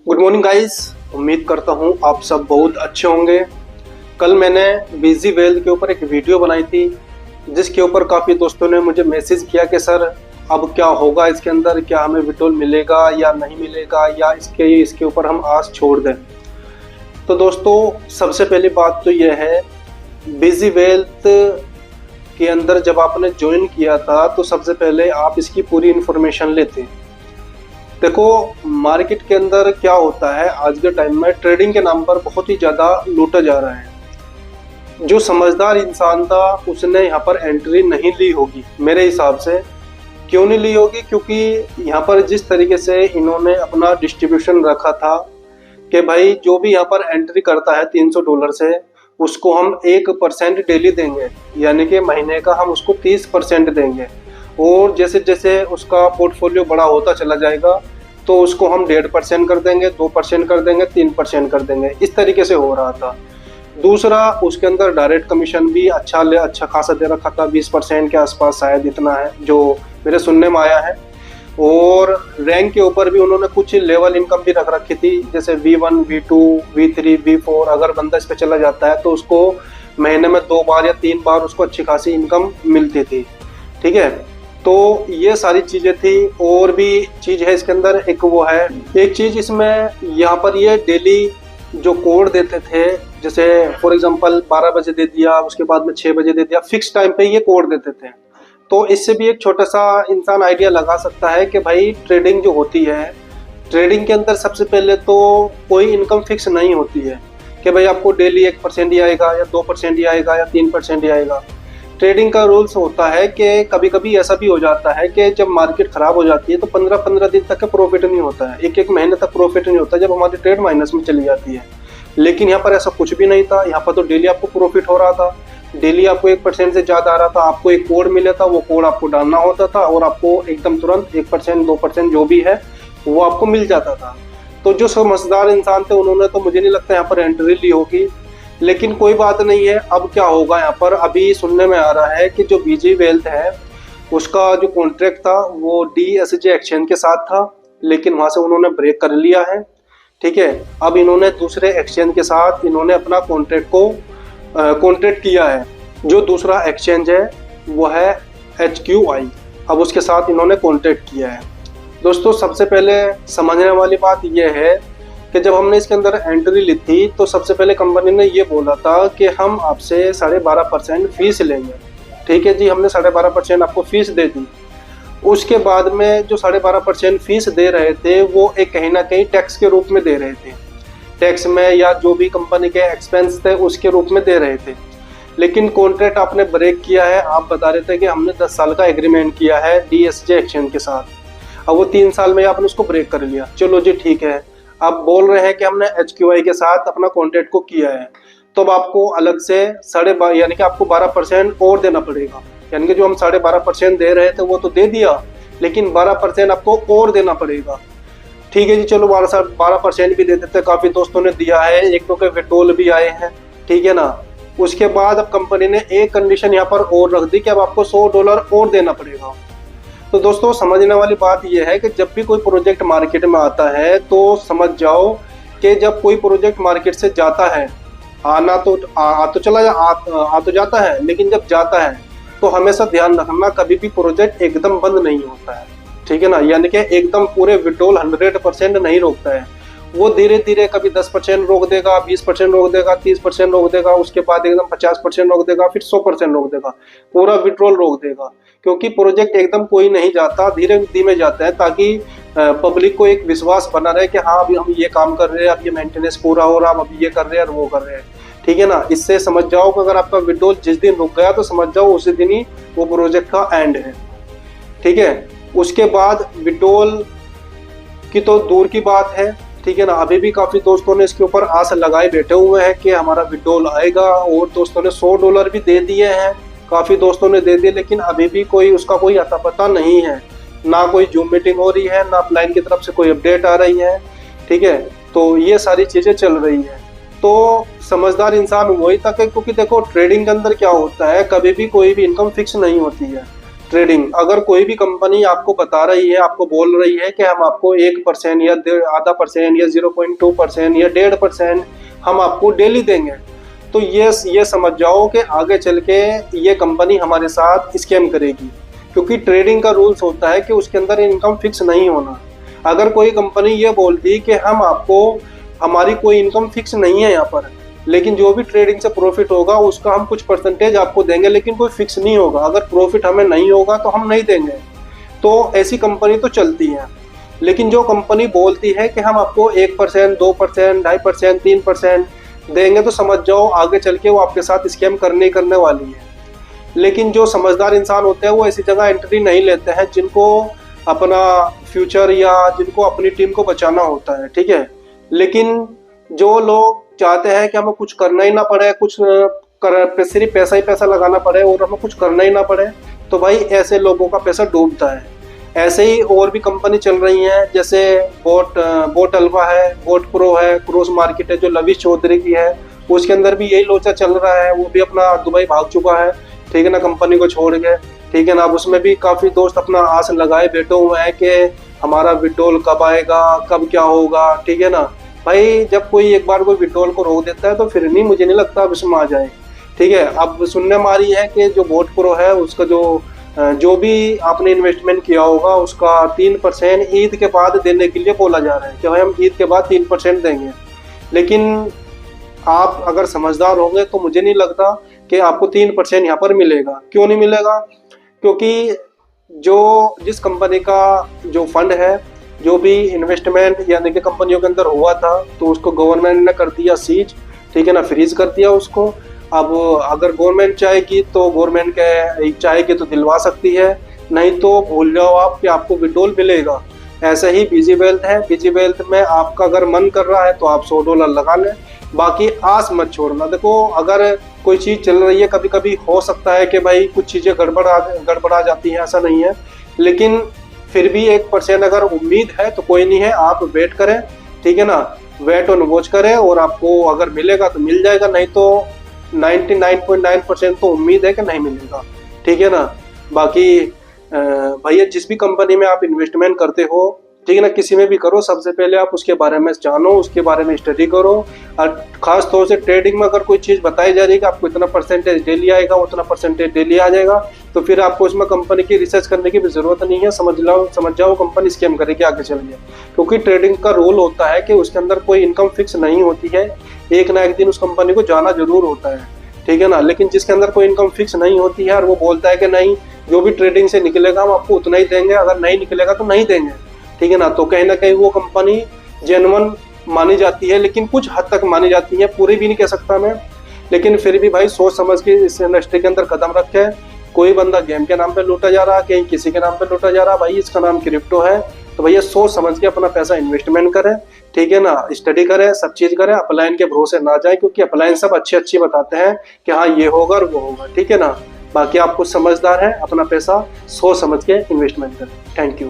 Good morning guys. उम्मीद करता हूँ आप सब बहुत अच्छे होंगे। कल मैंने बिजी वेल्थ के ऊपर एक वीडियो बनाई थी जिसके ऊपर काफ़ी दोस्तों ने मुझे मैसेज किया कि सर अब क्या होगा इसके अंदर, क्या हमें विड्रॉल मिलेगा या नहीं मिलेगा, या इसके ऊपर हम आस छोड़ दें। तो दोस्तों सबसे पहली बात तो यह है, बिजी वेल्थ के अंदर जब आपने ज्वाइन किया था तो सबसे पहले आप इसकी पूरी इन्फॉर्मेशन लेते। देखो मार्केट के अंदर क्या होता है, आज के टाइम में ट्रेडिंग के नाम पर बहुत ही ज़्यादा लूटा जा रहा है। जो समझदार इंसान था उसने यहाँ पर एंट्री नहीं ली होगी मेरे हिसाब से। क्यों नहीं ली होगी? क्योंकि यहाँ पर जिस तरीके से इन्होंने अपना डिस्ट्रीब्यूशन रखा था कि भाई जो भी यहाँ पर एंट्री करता है $300 से उसको हम 1% डेली देंगे, यानी कि महीने का हम उसको 30% देंगे। और जैसे जैसे उसका पोर्टफोलियो बड़ा होता चला जाएगा तो उसको हम 1.5% कर देंगे, 2% कर देंगे, 3% कर देंगे। इस तरीके से हो रहा था। दूसरा, उसके अंदर डायरेक्ट कमीशन भी अच्छा खासा दे रखा था, 20% के आसपास शायद, इतना है जो मेरे सुनने में आया है। और रैंक के ऊपर भी उन्होंने कुछ लेवल इनकम भी रख रखी थी, जैसे V1, V2, V3, V4। अगर बंदा इस पे चला जाता है तो उसको महीने में 2 बार या 3 बार उसको अच्छी खासी इनकम मिलती थी। ठीक है, तो ये सारी चीज़ें थी। और भी चीज़ है इसके अंदर, एक चीज़ इसमें यहाँ पर ये डेली जो कोड देते थे, जैसे फॉर एग्जांपल 12 बजे दे दिया, उसके बाद में 6 बजे दे दिया, फिक्स टाइम पे ये कोड देते थे। तो इससे भी एक छोटा सा इंसान आइडिया लगा सकता है कि भाई ट्रेडिंग जो होती है, ट्रेडिंग के अंदर सबसे पहले तो कोई इनकम फिक्स नहीं होती है कि भाई आपको डेली 1% ही आएगा या 2% ही आएगा या 3% ही आएगा। ट्रेडिंग का रूल्स होता है कि कभी कभी ऐसा भी हो जाता है कि जब मार्केट खराब हो जाती है तो 15-15 दिन तक का प्रॉफिट नहीं होता है, एक महीने तक प्रॉफिट नहीं होता जब हमारी ट्रेड माइनस में चली जाती है। लेकिन यहाँ पर ऐसा कुछ भी नहीं था। यहाँ पर तो डेली आपको प्रॉफिट हो रहा था, डेली आपको 1% से ज़्यादा आ रहा था। आपको एक कोड मिला था, वो कोड आपको डालना होता था और आपको एकदम तुरंत 1%, 2% जो भी है वो आपको मिल जाता था। तो जो समझदार इंसान थे उन्होंने तो मुझे नहीं लगता यहाँ पर एंट्री ली होगी। लेकिन कोई बात नहीं है, अब क्या होगा यहाँ पर, अभी सुनने में आ रहा है कि जो बिजी वेल्थ है उसका जो कॉन्ट्रैक्ट था वो DSJ एक्सचेंज के साथ था, लेकिन वहाँ से उन्होंने ब्रेक कर लिया है। ठीक है, अब इन्होंने दूसरे एक्सचेंज के साथ इन्होंने अपना कॉन्ट्रैक्ट किया है। जो दूसरा एक्सचेंज है वो है HQI, अब उसके साथ इन्होंने कॉन्ट्रैक्ट किया है। दोस्तों सबसे पहले समझने वाली बात यह है कि जब हमने इसके अंदर एंट्री ली थी तो सबसे पहले कंपनी ने ये बोला था कि हम आपसे 12.5% फीस लेंगे। ठीक है जी, हमने 12.5% आपको फीस दे दी। उसके बाद में जो 12.5% फीस दे रहे थे वो एक कहीं ना कहीं टैक्स के रूप में दे रहे थे, टैक्स में या जो भी कंपनी के एक्सपेंस थे उसके रूप में दे रहे थे। लेकिन कॉन्ट्रैक्ट आपने ब्रेक किया है। आप बता रहे थे कि हमने 10 साल का एग्रीमेंट किया है DSJ एक्सचेंज के साथ, अब वो 3 साल में आपने उसको ब्रेक कर लिया। चलो जी ठीक है, आप बोल रहे हैं कि हमने HQI के साथ अपना कॉन्ट्रैक्ट को किया है, तो अब आपको अलग से यानी कि आपको 12% और देना पड़ेगा। यानी कि जो हम 12.5% दे रहे थे वो तो दे दिया, लेकिन 12% आपको और देना पड़ेगा। ठीक है जी, चलो 12% भी दे देते, काफ़ी दोस्तों ने दिया है, एक दो के विड्रॉल भी आए हैं। ठीक है ना। उसके बाद अब कंपनी ने एक कंडीशन यहाँ पर और रख दी कि अब आपको $100 और देना पड़ेगा। तो दोस्तों समझने वाली बात यह है कि जब भी कोई प्रोजेक्ट मार्केट में आता है तो समझ जाओ कि जब कोई प्रोजेक्ट मार्केट से जाता है, आ तो जाता है, लेकिन जब जाता है तो हमेशा ध्यान रखना कभी भी प्रोजेक्ट एकदम बंद नहीं होता है। ठीक है ना, यानी कि एकदम पूरे विड्रॉल 100% नहीं रोकता है। वो धीरे धीरे कभी 10% रोक देगा, 20% रोक देगा, 30% रोक देगा, उसके बाद एकदम 50% रोक देगा, फिर 100% रोक देगा, पूरा विड्रॉल रोक देगा। क्योंकि प्रोजेक्ट एकदम कोई नहीं जाता, धीरे धीमे जाता है, ताकि पब्लिक को एक विश्वास बना रहे कि हाँ अभी हम ये काम कर रहे हैं, अब ये मेंटेनेंस पूरा हो रहा है, अब ये कर रहे हैं और वो कर रहे हैं। ठीक है ना। इससे समझ जाओ कि अगर आपका विड्रॉल जिस दिन रुक गया तो समझ जाओ उसी दिन ही वो प्रोजेक्ट का एंड है। ठीक है, उसके बाद विड्रॉल की तो दूर की बात है। ठीक है ना, अभी भी काफ़ी दोस्तों ने इसके ऊपर आस लगाए बैठे हुए हैं कि हमारा विड्रॉल आएगा, और दोस्तों ने $100 भी दे दिए हैं, काफ़ी दोस्तों ने दे दिए, लेकिन अभी भी कोई उसका कोई अता पता नहीं है, ना कोई जूम मीटिंग हो रही है, ना अपलाइन की तरफ से कोई अपडेट आ रही है। ठीक है, तो ये सारी चीज़ें चल रही हैं। तो समझदार इंसान वही था कि, क्योंकि देखो ट्रेडिंग के अंदर क्या होता है, कभी भी कोई भी इनकम फिक्स नहीं होती है। ट्रेडिंग, अगर कोई भी कंपनी आपको बता रही है, आपको बोल रही है कि हम आपको 1% या आधा परसेंट या 0.2% या 1.5% हम आपको डेली देंगे, तो ये समझ जाओ कि आगे चल के ये कंपनी हमारे साथ स्कैम करेगी। क्योंकि ट्रेडिंग का रूल्स होता है कि उसके अंदर इनकम फिक्स नहीं होना। अगर कोई कंपनी ये बोलती कि हम आपको, हमारी कोई इनकम फिक्स नहीं है यहाँ पर, लेकिन जो भी ट्रेडिंग से प्रॉफिट होगा उसका हम कुछ परसेंटेज आपको देंगे, लेकिन कोई फिक्स नहीं होगा, अगर प्रॉफिट हमें नहीं होगा तो हम नहीं देंगे, तो ऐसी कंपनी तो चलती है। लेकिन जो कंपनी बोलती है कि हम आपको 1%, 2%, 2.5%, 3% देंगे, तो समझ जाओ आगे चल के वो आपके साथ स्कैम करने वाली है। लेकिन जो समझदार इंसान होते हैं वो ऐसी जगह एंट्री नहीं लेते हैं जिनको अपना फ्यूचर या जिनको अपनी टीम को बचाना होता है, ठीक है। लेकिन जो लोग चाहते हैं कि हमें कुछ करना ही ना पड़े, सिर्फ पैसा ही पैसा लगाना पड़े और हमें कुछ करना ही ना पड़े, तो भाई ऐसे लोगों का पैसा डूबता है। ऐसे ही और भी कंपनी चल रही हैं, जैसे बोट अल्फा है, बोट प्रो है, क्रॉस मार्केट है जो लविश चौधरी की है, उसके अंदर भी यही लोचा चल रहा है। वो भी अपना दुबई भाग चुका है, ठीक है ना, कंपनी को छोड़ के, ठीक है ना। अब उसमें भी काफ़ी दोस्त अपना आस लगाए बैठे हुए हैं कि हमारा विड्रॉल कब आएगा, कब क्या होगा, ठीक है ना। भाई जब कोई एक बार कोई विड्रॉल को रोक देता है तो फिर नहीं, मुझे नहीं लगता अब इसमें आ जाए, ठीक है। अब सुनने में आ रही है कि जो बोट प्रो है उसका जो भी आपने इन्वेस्टमेंट किया होगा उसका 3% ईद के बाद देने के लिए बोला जा रहा है कि भाई हम ईद के बाद 3% देंगे। लेकिन आप अगर समझदार होंगे तो मुझे नहीं लगता कि आपको 3% यहाँ पर मिलेगा। क्यों नहीं मिलेगा? क्योंकि जिस कंपनी का जो फंड है, जो भी इन्वेस्टमेंट यानी कि कंपनियों के अंदर हुआ था, तो उसको गवर्नमेंट ने कर दिया सीज, ठीक है ना, फ्रीज कर दिया उसको। अब अगर गवर्नमेंट चाहेगी तो दिलवा सकती है, नहीं तो भूल जाओ आप कि आपको विड्रॉल मिलेगा। ऐसे ही बीजी वेल्थ है, बीजी वेल्थ में आपका अगर मन कर रहा है तो आप $100 लगा लें, बाकी आस मत छोड़ना। देखो अगर कोई चीज़ चल रही है, कभी कभी हो सकता है कि भाई कुछ चीज़ें गड़बड़ा जाती हैं, ऐसा नहीं है, लेकिन फिर भी 1% अगर उम्मीद है तो कोई नहीं है, आप वेट करें, ठीक है ना, वेट ऑन वॉच करें और आपको अगर मिलेगा तो मिल जाएगा, नहीं तो 99.9% तो उम्मीद है कि नहीं मिलेगा, ठीक है ना। बाकी भैया जिस भी कंपनी में आप इन्वेस्टमेंट करते हो, ठीक है ना, किसी में भी करो, सबसे पहले आप उसके बारे में जानो, उसके बारे में स्टडी करो। और खास तौर से ट्रेडिंग में अगर कोई चीज़ बताई जा रही है कि आपको इतना परसेंटेज डेली आएगा, उतना परसेंटेज डेली आ जाएगा, तो फिर आपको उसमें कंपनी की रिसर्च करने की भी ज़रूरत नहीं है। समझ जाओ कंपनी स्कैम करेगी आगे चल के। क्योंकि ट्रेडिंग का रूल होता है कि उसके अंदर कोई इनकम फिक्स नहीं होती है, एक ना एक दिन उस कंपनी को जाना जरूर होता है, ठीक है ना। लेकिन जिसके अंदर कोई इनकम फिक्स नहीं होती है और वो बोलता है कि नहीं, जो भी ट्रेडिंग से निकलेगा हम आपको उतना ही देंगे, अगर नहीं निकलेगा तो नहीं देंगे, ठीक है ना, तो कहीं ना कहीं वो कंपनी जेन्युइन मानी जाती है, लेकिन कुछ हद तक मानी जाती है, पूरी भी नहीं कह सकता मैं। लेकिन फिर भी भाई सोच समझ के इस इंडस्ट्री के अंदर कदम रखे। कोई बंदा गेम के नाम पे लूटा जा रहा, कहीं किसी के नाम पे लूटा जा रहा, भाई इसका नाम क्रिप्टो है, तो भैया सोच समझ के अपना पैसा इन्वेस्टमेंट करें, ठीक है ना, स्टडी करें, सब चीज़ करें, अपलाइन के भरोसे ना जाए, क्योंकि अपलाइन सब अच्छी बताते हैं कि हाँ ये होगा और वो होगा, ठीक है ना। बाकी आप कुछ समझदार हैं, अपना पैसा सोच समझ के इन्वेस्टमेंट करें। Thank you.